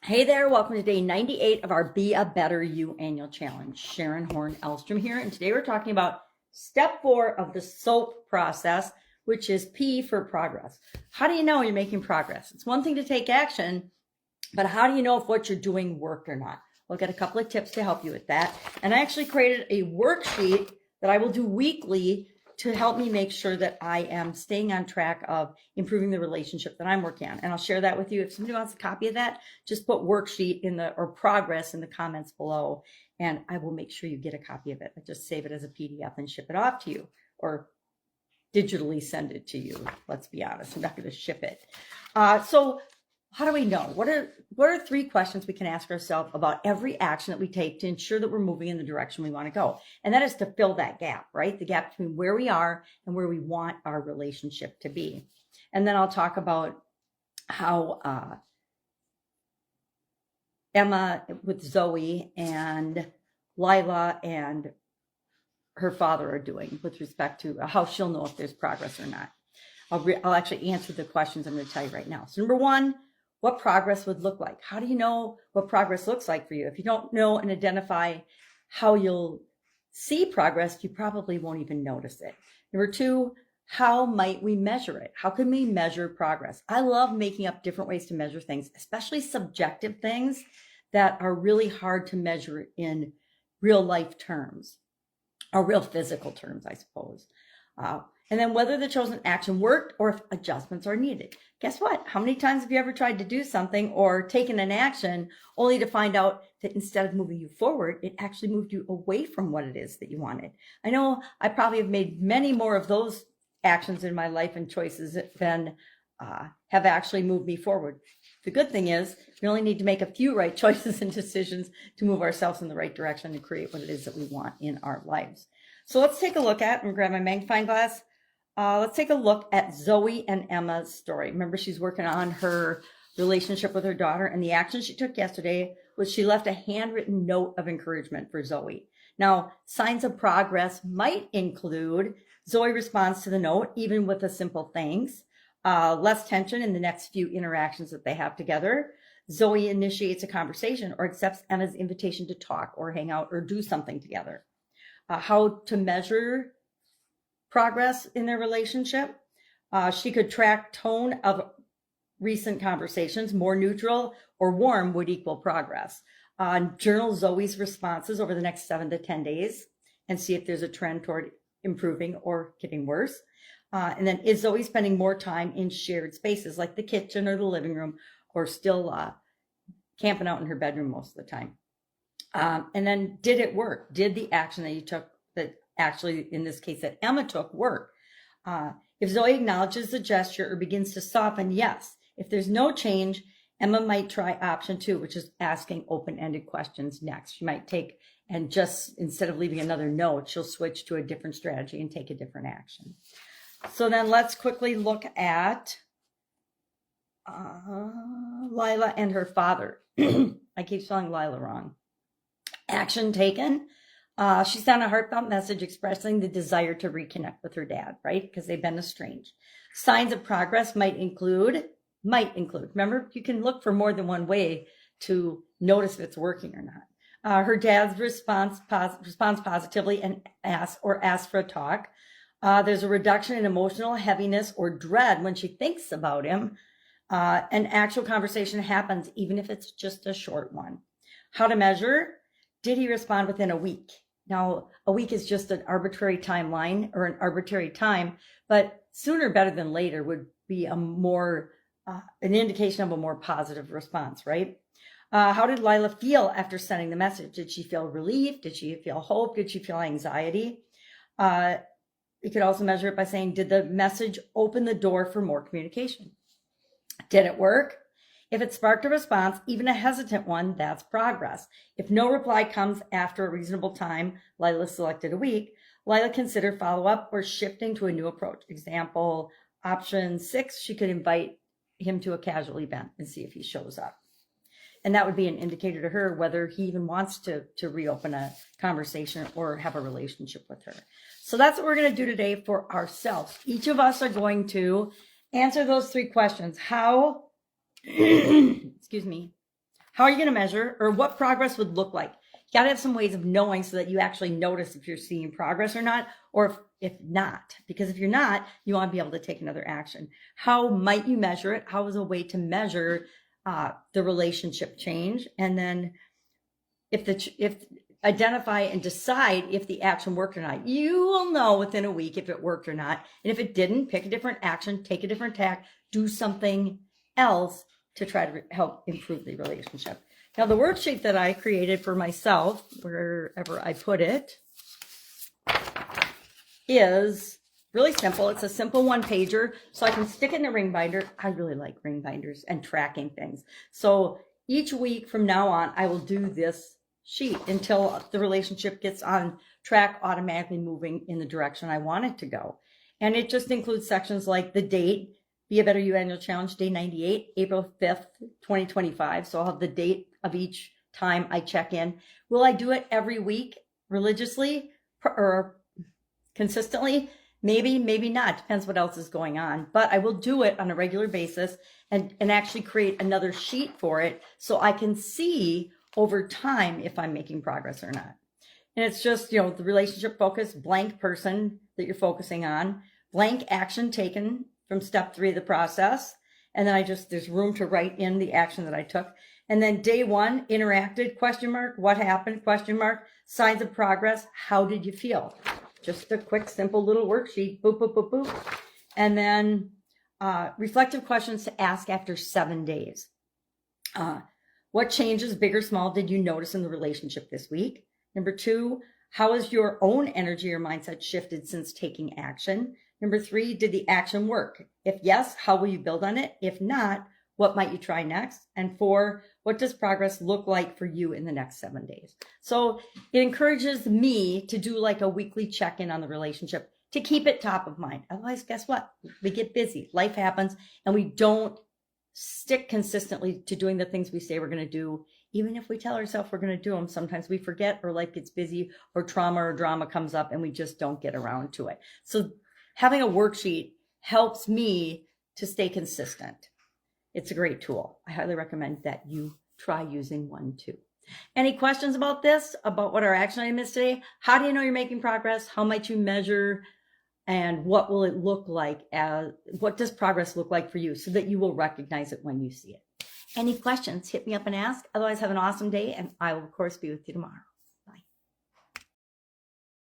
Hey there, welcome to day 98 of our Be a Better You annual challenge. Sharon Horne-Ellstrom here, and today we're talking about step 4 of the SOAP process, which is P for progress. How do you know you're making progress? It's one thing to take action, but how do you know if what you're doing worked or not? We'll get a couple of tips to help you with that. And I actually created a worksheet that I will do weekly to help me make sure that I am staying on track of improving the relationship that I'm working on. And I'll share that with you. If somebody wants a copy of that, just put worksheet or progress in the comments below, and I will make sure you get a copy of it. I just save it as a PDF and ship it off to you, or digitally send it to you. Let's be honest, I'm not going to ship it. So how do we know? What are 3 questions we can ask ourselves about every action that we take to ensure that we're moving in the direction we want to go? And that is to fill that gap, right? The gap between where we are and where we want our relationship to be. And then I'll talk about how Emma with Zoe and Lila and her father are doing with respect to how she'll know if there's progress or not. I'll actually answer the questions I'm going to tell you right now. So number 1, what progress would look like. How do you know what progress looks like for you? If you don't know and identify how you'll see progress, you probably won't even notice it. Number 2, how might we measure it? How can we measure progress? I love making up different ways to measure things, especially subjective things that are really hard to measure in real life terms, or real physical terms, I suppose. And then whether the chosen action worked or if adjustments are needed. Guess what? How many times have you ever tried to do something or taken an action only to find out that instead of moving you forward, it actually moved you away from what it is that you wanted? I know I probably have made many more of those actions in my life and choices than have actually moved me forward. The good thing is we only need to make a few right choices and decisions to move ourselves in the right direction and create what it is that we want in our lives. So let's take a look at, I'm gonna grab my magnifying glass. Let's take a look at Zoe and Emma's story. Remember, she's working on her relationship with her daughter, and the action she took yesterday was she left a handwritten note of encouragement for Zoe. Now, signs of progress might include Zoe responds to the note, even with a simple thanks, less tension in the next few interactions that they have together. Zoe initiates a conversation or accepts Emma's invitation to talk or hang out or do something together. How to measure progress in their relationship. She could track tone of recent conversations. More neutral or warm would equal progress. Journal Zoe's responses over the next 7 to 10 days and see if there's a trend toward improving or getting worse. And then, is Zoe spending more time in shared spaces like the kitchen or the living room, or still camping out in her bedroom most of the time? And then, did it work? Did the action that you took, that actually in this case that Emma took, work? If Zoe acknowledges the gesture or begins to soften, yes. If there's no change, Emma might try option 2, which is asking open-ended questions next. She might take and just, instead of leaving another note, she'll switch to a different strategy and take a different action. So then let's quickly look at Lila and her father. I keep spelling Lila wrong. Action taken. She sent a heartfelt message expressing the desire to reconnect with her dad, right? Because they've been estranged. Signs of progress might include. Remember, you can look for more than one way to notice if it's working or not. Her dad's responds positively and asks for a talk. There's a reduction in emotional heaviness or dread when she thinks about him. An actual conversation happens, even if it's just a short one. How to measure? Did he respond within a week? Now, a week is just an arbitrary timeline or an arbitrary time, but sooner better than later would be a more an indication of a more positive response, right? How did Lila feel after sending the message? Did she feel relief? Did she feel hope? Did she feel anxiety? You could also measure it by saying, did the message open the door for more communication? Did it work? If it sparked a response, even a hesitant one, that's progress. If no reply comes after a reasonable time, Lila selected a week, Lila considered follow-up or shifting to a new approach. Example, option 6, she could invite him to a casual event and see if he shows up. And that would be an indicator to her whether he even wants to reopen a conversation or have a relationship with her. So that's what we're going to do today for ourselves. Each of us are going to answer those 3 questions. How, excuse me, How are you going to measure, or what progress would look like? You got to have some ways of knowing so that you actually notice if you're seeing progress or not, or if not, because if you're not, you want to be able to take another action. How might you measure it? How is a way to measure the relationship change? And then if identify and decide if the action worked or not. You will know within a week if it worked or not. And if it didn't, pick a different action, take a different tack, do something else to try to help improve the relationship. Now, the worksheet that I created for myself, wherever I put it, is really simple. It's a simple one-pager, so I can stick it in a ring binder. I really like ring binders and tracking things. So each week from now on, I will do this sheet until the relationship gets on track, automatically moving in the direction I want it to go. And it just includes sections like the date, Be a Better You Annual Challenge, day 98, April 5th, 2025. So I'll have the date of each time I check in. Will I do it every week religiously or consistently? Maybe, maybe not. Depends what else is going on. But I will do it on a regular basis and actually create another sheet for it so I can see over time if I'm making progress or not. And it's just, the relationship focus, blank person that you're focusing on, blank action taken from step 3 of the process. And then there's room to write in the action that I took. And then day 1, interacted, question mark, what happened, question mark, signs of progress, how did you feel? Just a quick, simple little worksheet, boop, boop, boop, boop. And then reflective questions to ask after 7 days. What changes, big or small, did you notice in the relationship this week? Number 2, how has your own energy or mindset shifted since taking action? Number 3, did the action work? If yes, how will you build on it? If not, what might you try next? And 4, what does progress look like for you in the next 7 days? So it encourages me to do like a weekly check-in on the relationship to keep it top of mind. Otherwise, guess what? We get busy. Life happens, and we don't stick consistently to doing the things we say we're going to do. Even if we tell ourselves we're going to do them, sometimes we forget, or life gets busy, or trauma or drama comes up and we just don't get around to it. So having a worksheet helps me to stay consistent. It's a great tool. I highly recommend that you try using one too. Any questions about this, about what our action item is today? How do you know you're making progress? How might you measure? And what will it look like? What does progress look like for you so that you will recognize it when you see it? Any questions, hit me up and ask. Otherwise, have an awesome day, and I will, of course, be with you tomorrow.